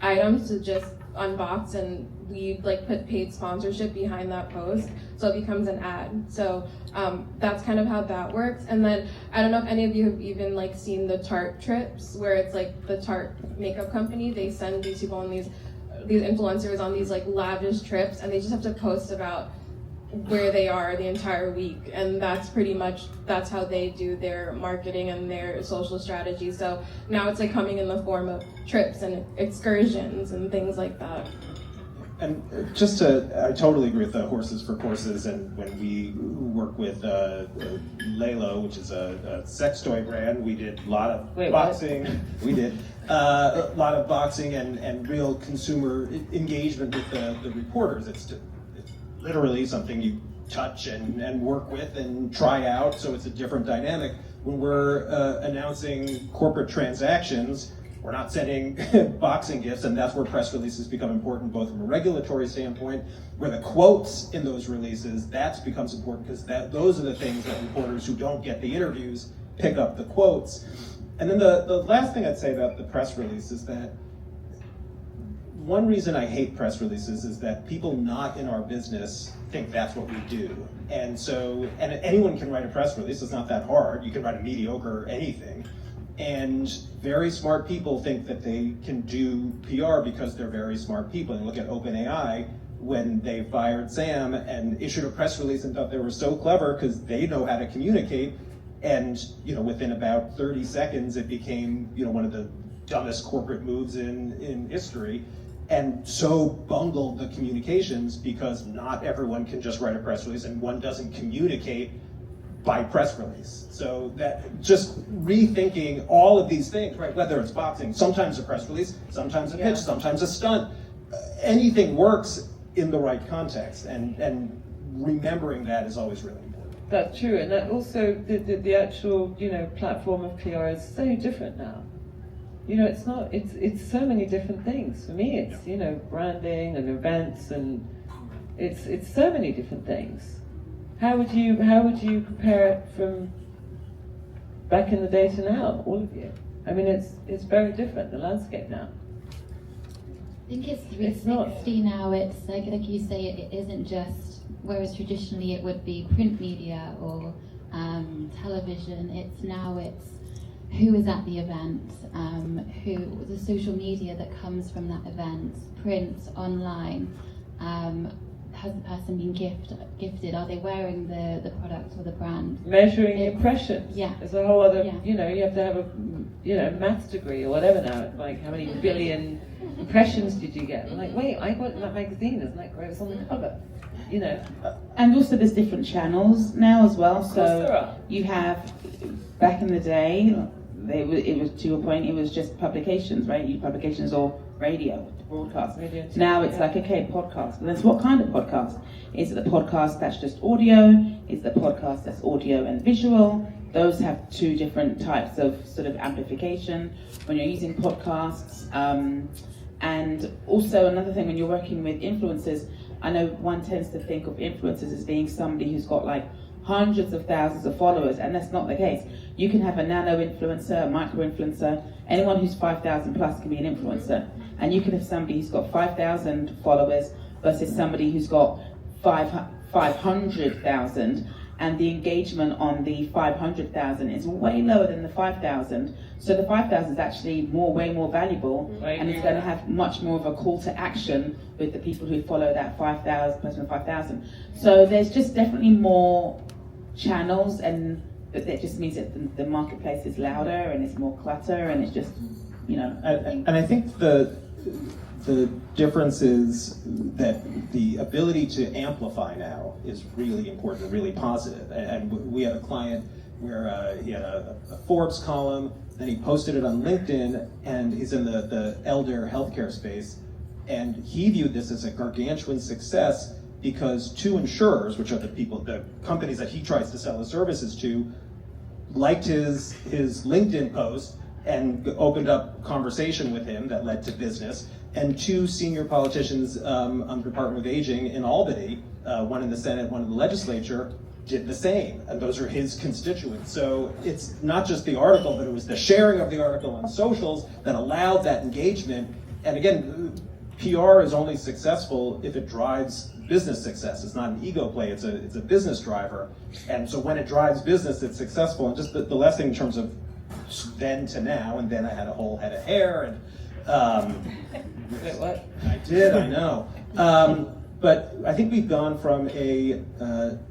items to just unbox, and we put paid sponsorship behind that post, so it becomes an ad. So that's kind of how that works. And then I don't know if any of you have even seen the Tarte trips, where it's like the Tarte makeup company, they send these people on these influencers on these lavish trips, and they just have to post about where they are the entire week, and that's how they do their marketing and their social strategy. So now it's like coming in the form of trips and excursions and things like that. And I totally agree with the horses for courses. And when we work with Lalo, which is a sex toy brand, we did a lot of boxing. We did a lot of boxing and real consumer engagement with the reporters. It's literally something you touch and work with and try out. So it's a different dynamic. When we're announcing corporate transactions, we're not sending boxing gifts, and that's where press releases become important, both from a regulatory standpoint, where the quotes in those releases, that becomes important, because those are the things that reporters who don't get the interviews pick up the quotes. And then the last thing I'd say about the press release is that one reason I hate press releases is that people not in our business think that's what we do. And anyone can write a press release, it's not that hard. You can write a mediocre anything. And very smart people think that they can do PR because they're very smart people. And look at OpenAI, when they fired Sam and issued a press release and thought they were so clever because they know how to communicate. And within about 30 seconds, it became one of the dumbest corporate moves in history. And so bungled the communications because not everyone can just write a press release, and one doesn't communicate by press release. So that just rethinking all of these things, right? Whether it's boxing, sometimes a press release, sometimes a pitch, sometimes a stunt. Anything works in the right context, and remembering that is always really important. That's true, and that also the actual platform of PR is so different now. It's not. It's so many different things. For me, it's branding and events, and it's so many different things. How would you compare it from back in the day to now, all of you? I mean, it's very different, the landscape now. I think it's 360 now. It's like you say, it isn't just, whereas traditionally it would be print media or television. It's who is at the event, who the social media that comes from that event, print, online. Has the person been gifted? Are they wearing the product or the brand? Measuring impressions. Yeah. There's a whole other, you have to have a maths degree or whatever now. It's like, how many billion impressions did you get? I'm like, wait, I got that magazine, isn't that great? It's on the cover. And also there's different channels now as well. Of course there are. You have, back in the day, it was, to your point, it was just publications, right? Publications or radio. Broadcast. Now it's like, okay, podcast. And that's what kind of podcast? Is it the podcast that's just audio? Is it the podcast that's audio and visual? Those have two different types of sort of amplification when you're using podcasts. And also another thing, when you're working with influencers, I know one tends to think of influencers as being somebody who's got like hundreds of thousands of followers, and that's not the case. You can have a nano influencer, a micro influencer. Anyone who's 5,000 plus can be an influencer. And you can have somebody who's got 5,000 followers versus somebody who's got 500,000, and the engagement on the 500,000 is way lower than the 5,000. So the 5,000 is actually way more valuable, and it's going to have much more of a call to action with the people who follow that 5,000 person 5,000. So there's just definitely more channels, and that just means that the marketplace is louder and it's more clutter, and it's just And I think the difference is that the ability to amplify now is really important, really positive. And we had a client where he had a Forbes column, then he posted it on LinkedIn, and he's in the elder healthcare space, and he viewed this as a gargantuan success because two insurers, which are the companies that he tries to sell his services to, liked his LinkedIn post and opened up conversation with him that led to business. And two senior politicians on the Department of Aging in Albany, one in the Senate, one in the legislature, did the same. And those are his constituents. So it's not just the article, but it was the sharing of the article on socials that allowed that engagement. And again, PR is only successful if it drives business success. It's not an ego play, it's a business driver. And so when it drives business, it's successful. And just the last thing in terms of then to now, and then I had a whole head of hair, and Wait, what? I did, I know. But I think we've gone from a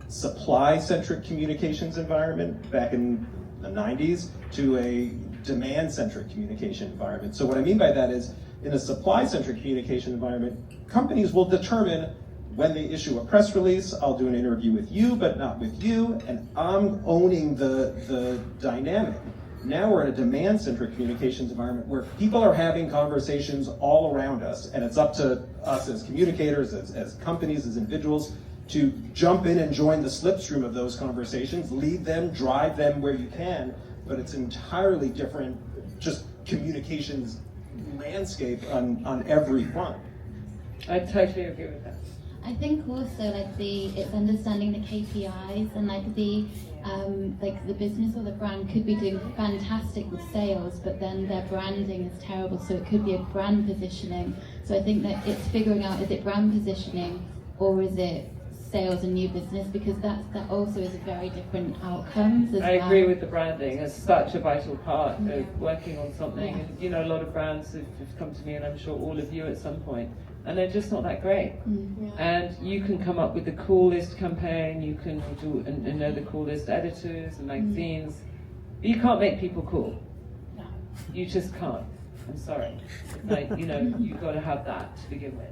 supply-centric communications environment back in the 90s to a demand-centric communication environment. So what I mean by that is, in a supply-centric communication environment, companies will determine when they issue a press release, I'll do an interview with you, but not with you, and I'm owning the dynamic. Now we're in a demand-centric communications environment where people are having conversations all around us, and it's up to us as communicators, as companies, as individuals, to jump in and join the slipstream of those conversations, lead them, drive them where you can, but it's entirely different, just communications landscape on every front. I totally agree with that. I think also it's understanding the KPIs and the business or the brand could be doing fantastic with sales, but then their branding is terrible, so it could be a brand positioning. So I think that it's figuring out, is it brand positioning or is it sales and new business, because that also is a very different outcomes as I well. agree with the branding as such a vital part of working on something. Yeah. And, you know, a lot of brands have come to me, and I'm sure all of you at some point, and they're just not that great. And you can come up with the coolest campaign, you can do and know the coolest editors and magazines, but you can't make people cool. No. You just can't. I'm sorry. You've got to have that to begin with.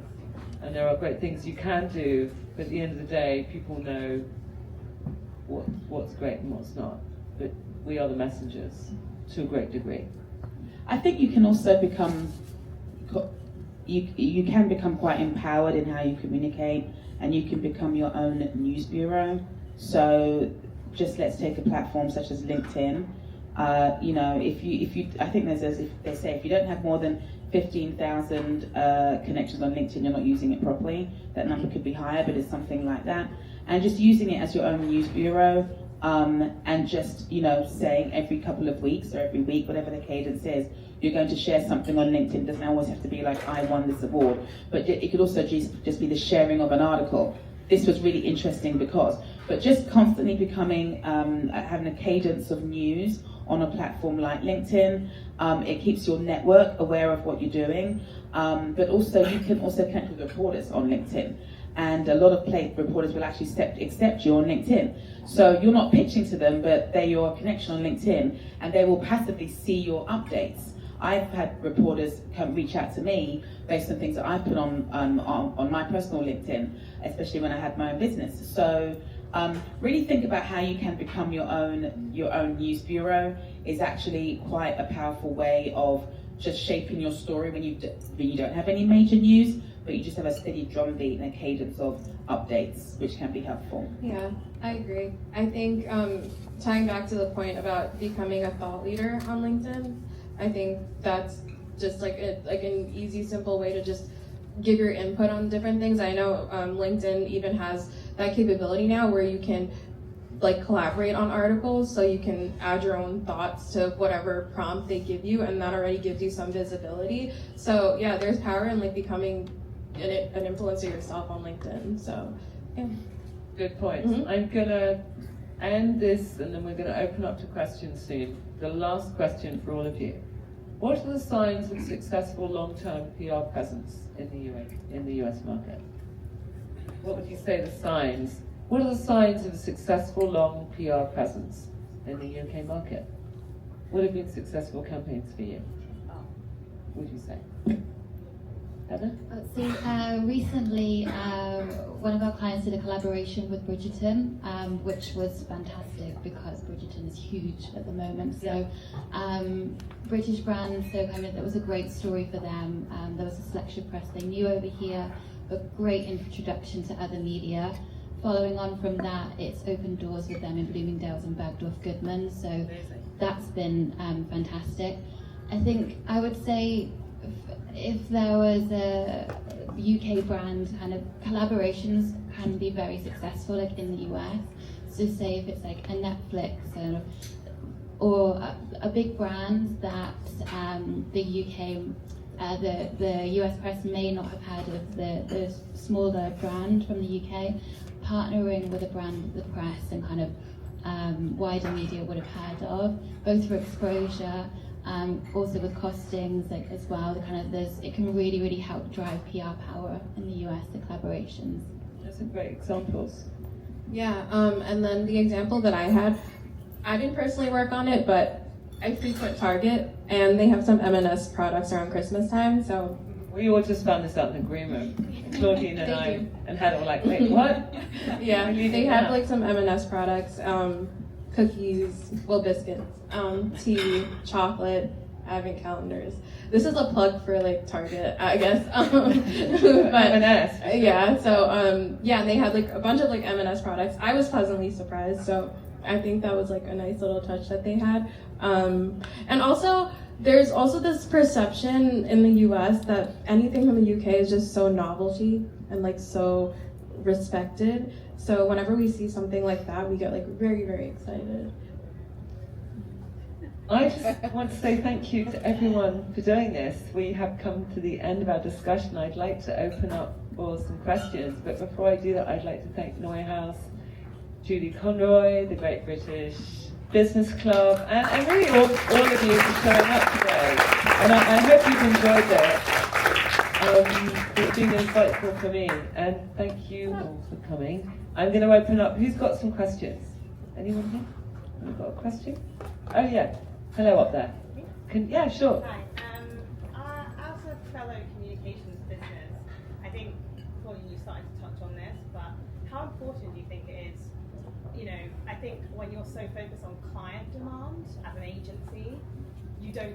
And there are great things you can do, but at the end of the day, people know what's great and what's not. But we are the messengers to a great degree. I think you can also become, you can become quite empowered in how you communicate, and you can become your own news bureau. So just let's take a platform such as LinkedIn. If you, I think they say if you don't have more than 15,000 connections on LinkedIn, you're not using it properly. That number could be higher, but it's something like that. And just using it as your own news bureau, and just saying every couple of weeks or every week, whatever the cadence is, you're going to share something on LinkedIn. It doesn't always have to be like, I won this award, but it could also just be the sharing of an article. This was really interesting but just constantly becoming, having a cadence of news on a platform like LinkedIn. It keeps your network aware of what you're doing, but also you can also connect with reporters on LinkedIn. And a lot of reporters will actually accept you on LinkedIn. So you're not pitching to them, but they're your connection on LinkedIn, and they will passively see your updates. I've had reporters reach out to me based on things that I put on my personal LinkedIn, especially when I had my own business. So really think about how you can become your own news bureau. Is actually quite a powerful way of just shaping your story when you don't have any major news, but you just have a steady drumbeat and a cadence of updates, which can be helpful. Yeah, I agree. I think tying back to the point about becoming a thought leader on LinkedIn, I think that's just like an easy, simple way to just give your input on different things. I know LinkedIn even has that capability now where you can collaborate on articles, so you can add your own thoughts to whatever prompt they give you, and that already gives you some visibility. So yeah, there's power in becoming an influencer yourself on LinkedIn. So yeah. Good point. Mm-hmm. I'm gonna end this, and then we're gonna open up to questions soon. The last question for all of you: what are the signs of successful long-term PR presence in the US market? What would you say the signs? What are the signs of a successful long PR presence in the UK market? What have been successful campaigns for you? What would you say? Heather? So recently, one of our clients did a collaboration with Bridgerton, which was fantastic because Bridgerton is huge at the moment. So British brand, so that was a great story for them. There was a selection press they knew over here, a great introduction to other media. Following on from that, it's opened doors with them in Bloomingdale's and Bergdorf Goodman, so that's been fantastic. I think I would say if there was a UK brand, collaborations can be very successful in the US. So say if it's a Netflix or a big brand that the UK, the US press may not have heard of, the smaller brand from the UK, partnering with a brand that the press and wider media would have heard of, both for exposure Also with costings like as well, the kind of it can really help drive PR power in the US, the collaborations. Those are great examples. Yeah, and then the example that I had, I didn't personally work on it, but I frequent Target, and they have some M&S products around Christmas time, so. We all just found this out in the green room, Claudine and I, you. and had all like, wait, what? Yeah, they have like some M&S products, cookies, well, biscuits, tea, chocolate, advent calendars. This is a plug for like Target, I guess. But M&S. yeah, so yeah, they had like a bunch of like M&S products. I was pleasantly surprised, so I think that was like a nice little touch that they had. And also, there's also this perception in the US that anything from the UK is just so novelty and like so respected. So whenever we see something like that, we get like very excited. I just want to say thank you to everyone for doing this. We have come to the end of our discussion. I'd like to open up for some questions, but before I do that, I'd like to thank Neuhaus, Julie Conroy, the Great British Business Club, and really all of you for showing up today. And I hope you've enjoyed it. It's been insightful for me, and thank you all for coming. I'm going to open up. Who's got some questions? Anyone here? Have got a question? Oh yeah. Hello up there. Yeah, sure. Hi. As a fellow communications business, I think, Claudine, you started to touch on this, but how important do you think it is? You know, I think when you're so focused on client demand as an agency, you kind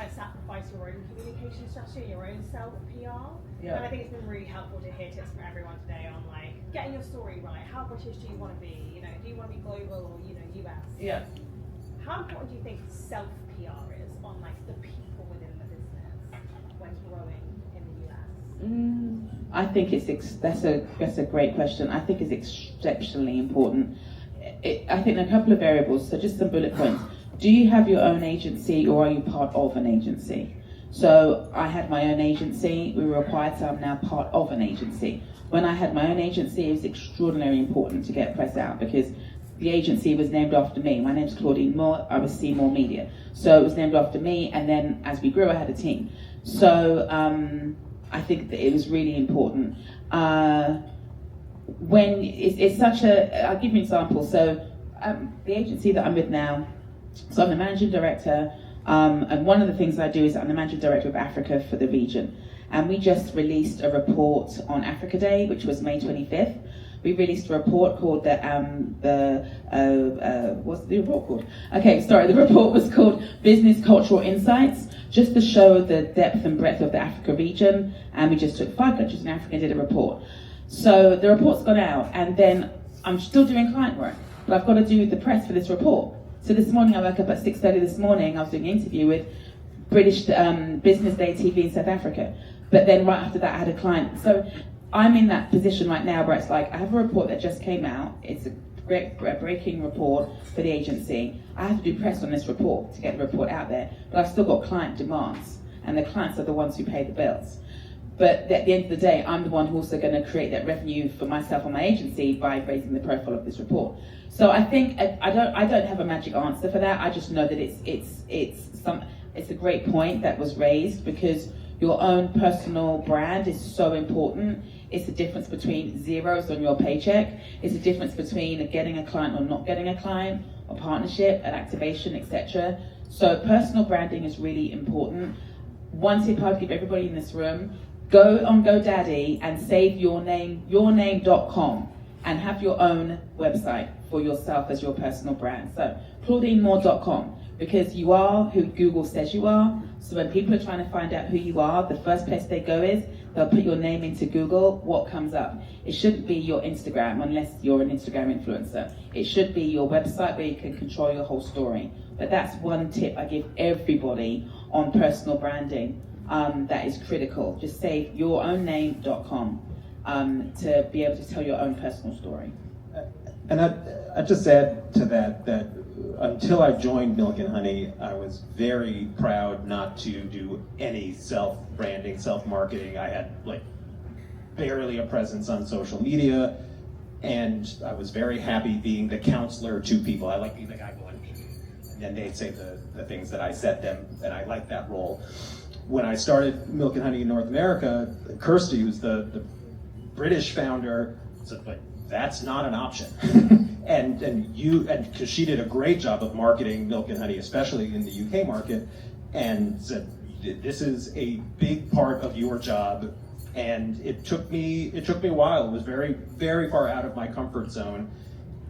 of sacrifice your own communication strategy, your own self-PR. Yeah. And I think it's been really helpful to hear tips from everyone today on like getting your story right. How British do you want to be? You know, do you want to be global or US? Yeah. How important do you think self-PR is on like the people within the business when growing in the US? I think that's a great question. I think it's exceptionally important. I think there are a couple of variables, so just some bullet points. Do you have your own agency or are you part of an agency? So I had my own agency, we were required, so I'm now part of an agency. When I had my own agency, it was extraordinarily important to get press out because the agency was named after me. My name's Claudine Moore, I was Seymour Media. So it was named after me, and then as we grew, I had a team. So I think that it was really important. When it's such a, I'll give you an example. So the agency that I'm with now, so I'm the managing director, and one of the things I do is I'm the managing director of Africa for the region. And we just released a report on Africa Day, which was May 25th. We released a report called what's the report called? Okay, sorry, the report was called Business Cultural Insights, just to show the depth and breadth of the Africa region. And we just took 5 countries in Africa and did a report. So the report's gone out, and then I'm still doing client work, but I've got to do the press for this report. So this morning I woke up at 6:30 this morning, I was doing an interview with British Business Day TV in South Africa. But then right after that I had a client. So I'm in that position right now where it's like, I have a report that just came out, it's a great breaking report for the agency. I have to do press on this report to get the report out there, but I've still got client demands, and the clients are the ones who pay the bills. But at the end of the day, I'm the one who's also going to create that revenue for myself and my agency by raising the profile of this report. So I think I don't have a magic answer for that. I just know that it's a great point that was raised, because your own personal brand is so important. It's the difference between zeros on your paycheck. It's the difference between getting a client or not getting a client, a partnership, an activation, etc. So personal branding is really important. One tip I'd give everybody in this room: go on GoDaddy and save yourname.com and have your own website for yourself as your personal brand. So ClaudineMoore.com, because you are who Google says you are. So when people are trying to find out who you are, the first place they go is they'll put your name into Google. What comes up? It shouldn't be your Instagram, unless you're an Instagram influencer. It should be your website where you can control your whole story. But that's one tip I give everybody on personal branding. That is critical. Just save yourowname.com to be able to tell your own personal story. And I'd just add to that until I joined Milk and Honey, I was very proud not to do any self-branding, self-marketing. I had like barely a presence on social media, and I was very happy being the counselor to people. I like being the guy going, and they'd say the things that I said them, and I liked that role. When I started Milk and Honey in North America, Kirsty, who's the British founder, said, like, that's not an option. and because she did a great job of marketing Milk and Honey, especially in the UK market, and said, this is a big part of your job. And it took me a while. It was very, very far out of my comfort zone.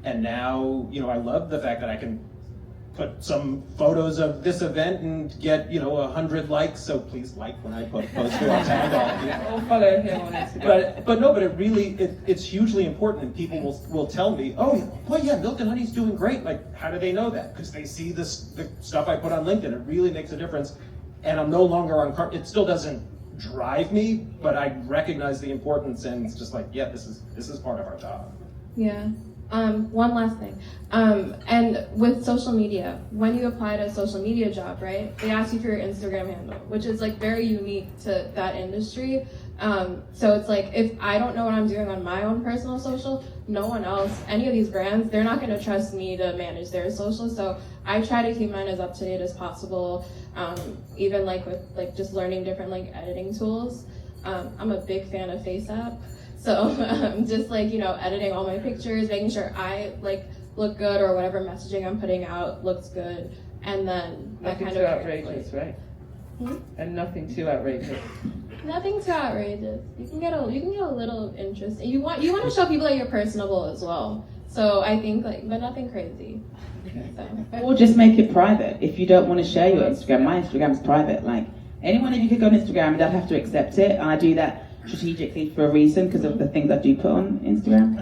And now, I love the fact that I can put some photos of this event and get, 100 likes. So please like when I post it. I'll tag all of you. I'll follow him on Instagram. But it really, it's hugely important, and people will tell me, oh yeah, Milk and Honey's doing great. Like, how do they know that? Because they see the stuff I put on LinkedIn. It really makes a difference. And I'm no longer on, it still doesn't drive me, but I recognize the importance, and it's just like, yeah, this is part of our job. Yeah. One last thing. And with social media, when you apply to a social media job, right, they ask you for your Instagram handle, which is like very unique to that industry. So it's like, if I don't know what I'm doing on my own personal social, no one else, any of these brands, they're not going to trust me to manage their social. So I try to keep mine as up to date as possible. Even like with like just learning different like editing tools. I'm a big fan of FaceApp. So just like, editing all my pictures, making sure I like look good, or whatever messaging I'm putting out looks good. And then that Nothing kind too of outrageous, right? Hmm? And nothing too outrageous. Nothing too outrageous. You can get a little interest. You want to show people that you're personable as well. So I think but nothing crazy. So. Or just make it private. If you don't want to share your Instagram, my Instagram is private. Like, anyone, if you click on Instagram, they'll have to accept it. And I do that strategically for a reason, because of the things I do put on Instagram.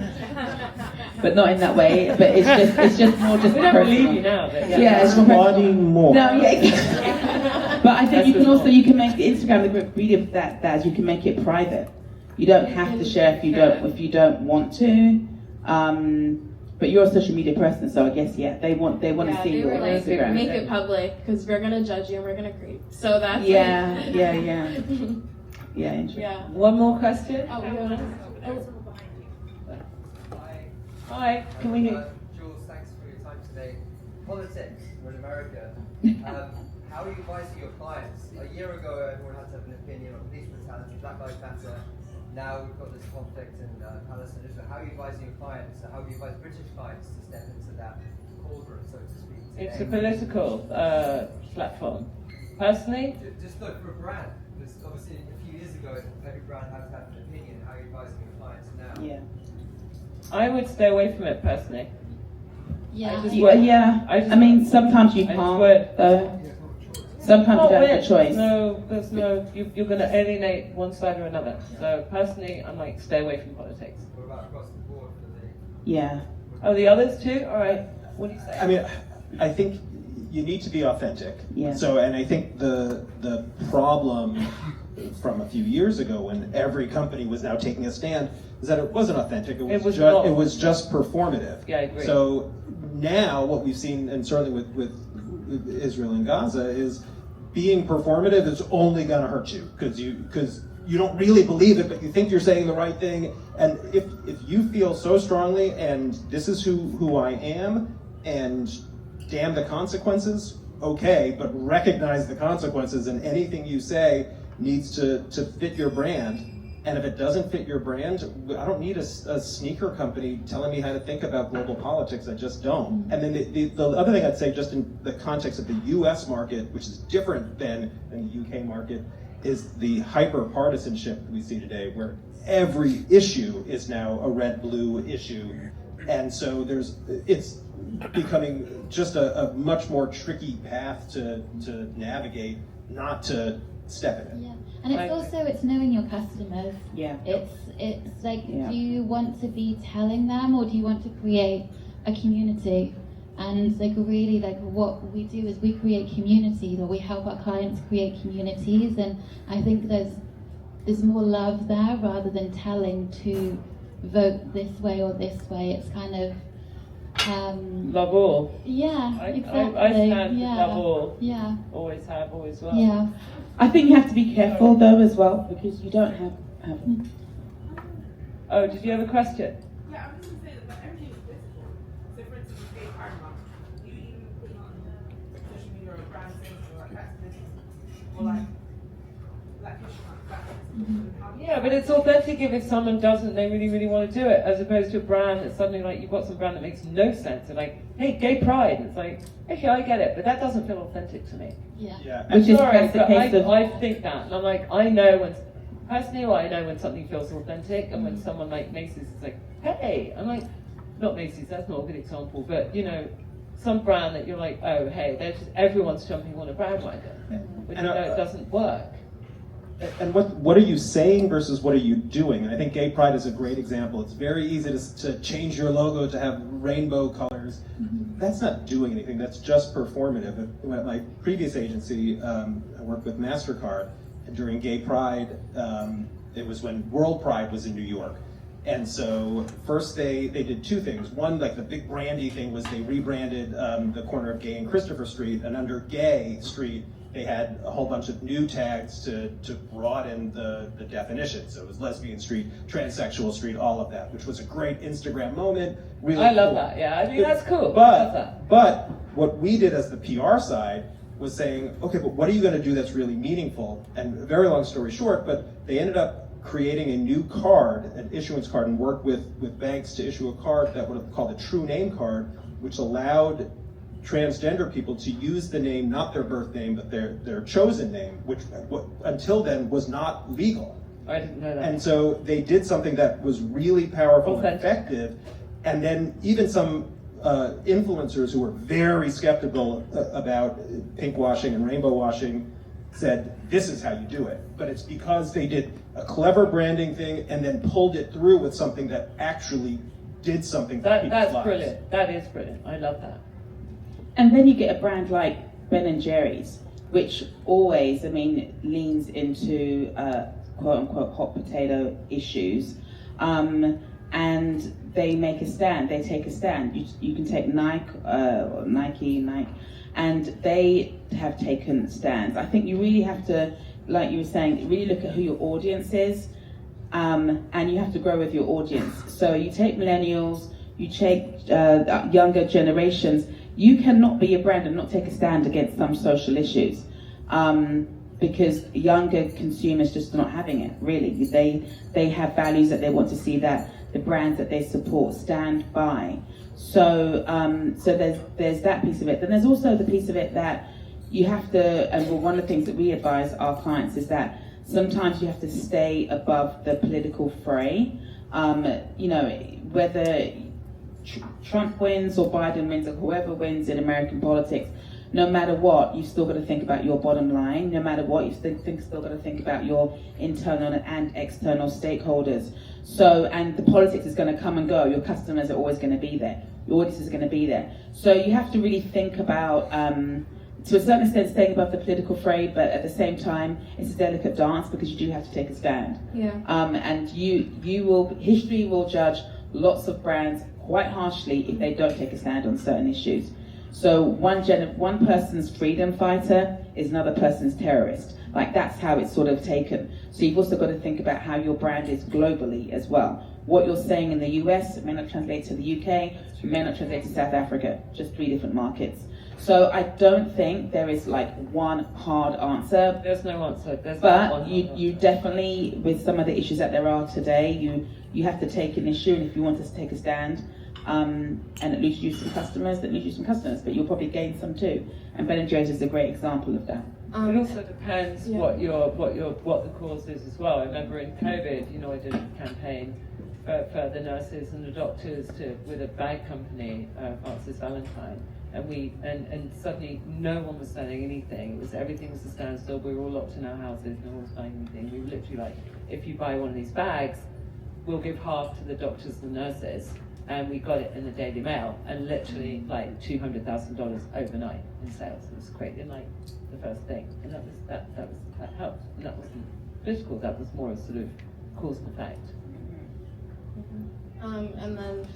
But not in that way. But it's just more just. We don't believe you now. Yeah, it's more. No, yeah. But I think you can make Instagram the beauty of that you can make it private. You don't have to share if you don't want to. But you're a social media person, so I guess they want to see your Instagram. Make it public, because we're gonna judge you and we're gonna creep. So that's yeah. Yeah, interesting. Yeah. One more question? Oh, we have Hi, can we hear? Jules, thanks for your time today. Politics, we're in America. How are you advising your clients? A year ago, everyone had to have an opinion on police brutality, Black Lives Matter. Now we've got this conflict in Palestine. So how are you advising your clients? How do you advise British clients to step into that cauldron, so to speak? It's a political platform. Personally? Just look for a brand. Because obviously, a few years ago, every brand had to have an opinion. How are you advising your clients now? Yeah. I would stay away from it personally. Yeah. I mean, sometimes you can't. Sometimes you don't have a choice. There's no. You're going to alienate one side or another. So personally, I'm like, stay away from politics. What about across the board for the? Yeah. Oh, the others too. All right. What do you say? I mean, I think you need to be authentic. Yeah. So, and I think the problem from a few years ago, when every company was now taking a stand, is that it wasn't authentic. It was just performative. Yeah, I agree. So now what we've seen, and certainly with Israel and Gaza, is being performative is only going to hurt you, because you don't really believe it, but you think you're saying the right thing. And if you feel so strongly, and this is who I am, and damn the consequences, okay, but recognize the consequences, and anything you say needs to fit your brand. And if it doesn't fit your brand, I don't need a sneaker company telling me how to think about global politics. I just don't. And then the other thing I'd say, just in the context of the US market, which is different than the UK market, is the hyper-partisanship we see today, where every issue is now a red-blue issue. And so it's becoming just a much more tricky path to navigate, not to step in it. Yeah, and it's knowing your customers. Yeah. It's like, Yeah. do you want to be telling them, or do you want to create a community? And like really, like what we do is we create communities, or we help our clients create communities. And I think there's more love there rather than telling to vote this way or this way. It's kind of love all. Yeah, exactly. I stand yeah. for love all. Yeah. Always have, always will. Yeah. I think you have to be careful though as well, because you don't have. Oh, did you have a question? Yeah, I was just going to say that everything is visible. So for instance, you create Parlor, you even put it on or like push back. Yeah, but it's authentic if someone doesn't, they really, really want to do it, as opposed to a brand that's suddenly like, you've got some brand that makes no sense. They're like, hey, gay pride. And it's like, okay, I get it, but that doesn't feel authentic to me. Yeah. I'm Which is sorry, that's the but case of- I think that. And I'm like, I know when, personally, I know when something feels authentic, and when someone like Macy's is like, hey, I'm like, not Macy's, that's not a good example, but you know, some brand that you're like, oh, hey, they're just, everyone's jumping on a bandwagon, but you know it doesn't work. And what are you saying versus what are you doing? And I think gay pride is a great example. It's very easy to change your logo to have rainbow colors. That's not doing anything. That's just performative. At my previous agency, I worked with MasterCard, and during gay pride, it was when World Pride was in New York. And so first they did two things. One, like the big brandy thing was they rebranded the corner of Gay and Christopher Street, and under Gay Street, they had a whole bunch of new tags to broaden the definition. So it was lesbian street, transsexual street, all of that, which was a great Instagram moment. Really I love cool. that, yeah, I think that's cool. I love that. But what we did as the PR side was saying, okay, but what are you gonna do that's really meaningful? And a very long story short, but they ended up creating a new card, an issuance card, and worked with banks to issue a card that would have called a true name card, which allowed transgender people to use the name, not their birth name, but their chosen name, which until then was not legal. I didn't know that. And so they did something that was really powerful and Authentic. effective. And then even some influencers who were very skeptical about pink washing and rainbow washing said, this is how you do it. But it's because they did a clever branding thing and then pulled it through with something that actually did something for people's That's lives. brilliant. That is brilliant. I love that. And then you get a brand like Ben & Jerry's, which always, leans into quote unquote hot potato issues. And they make a stand, they take a stand. You can take Nike, and they have taken stands. I think you really have to, like you were saying, really look at who your audience is, and you have to grow with your audience. So you take millennials, you take younger generations. You cannot be a brand and not take a stand against some social issues, because younger consumers just are not having it. Really, they have values that they want to see that the brands that they support stand by. So there's that piece of it. Then there's also the piece of it that you have to, and one of the things that we advise our clients is that sometimes you have to stay above the political fray. Whether Trump wins or Biden wins or whoever wins in American politics, no matter what, you've still got to think about your bottom line. No matter what, you've still got to think about your internal and external stakeholders. So, and the politics is going to come and go. Your customers are always going to be there. Your audience is going to be there. So you have to really think about, to a certain extent, staying above the political fray, but at the same time, it's a delicate dance because you do have to take a stand. Yeah. And history will judge lots of brands quite harshly if they don't take a stand on certain issues. So one person's freedom fighter is another person's terrorist. Like, that's how it's sort of taken. So you've also got to think about how your brand is globally as well. What you're saying in the US may not translate to the UK, it may not translate to South Africa, just 3 different markets. So I don't think there is like one hard answer. There's no answer. But you definitely, with some of the issues that there are today, you have to take an issue, and if you want us to take a stand, and at least use some customers, but you'll probably gain some too. And Ben & Jerry's is a great example of that. It also depends what the cause is as well. I remember in COVID, I did a campaign for the nurses and the doctors with a bag company, Francis Valentine, and suddenly no one was selling anything. Everything was a standstill. We were all locked in our houses. No one was buying anything. We were literally like, if you buy one of these bags, we'll give half to the doctors and nurses. And we got it in the Daily Mail, and literally like $200,000 overnight in sales. It was great in like the first thing, and that helped. And that wasn't political. That was more a sort of cause and effect. And then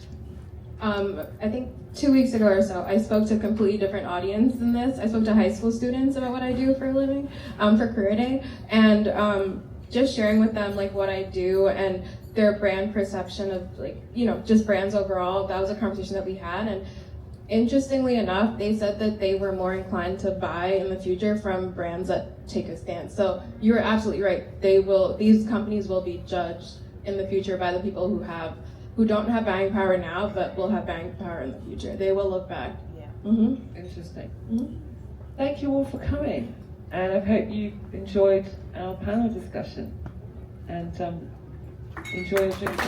I think 2 weeks ago or so, I spoke to a completely different audience than this. I spoke to high school students about what I do for a living, for Career Day, and just sharing with them like what I do and their brand perception of just brands overall. That was a conversation that we had, and interestingly enough, they said that they were more inclined to buy in the future from brands that take a stance. So you're absolutely right. These companies will be judged in the future by the people who don't have buying power now, but will have buying power in the future. They will look back. Yeah. Interesting. Mhm. Thank you all for coming, and I hope you enjoyed our panel discussion, and enjoy your drinks.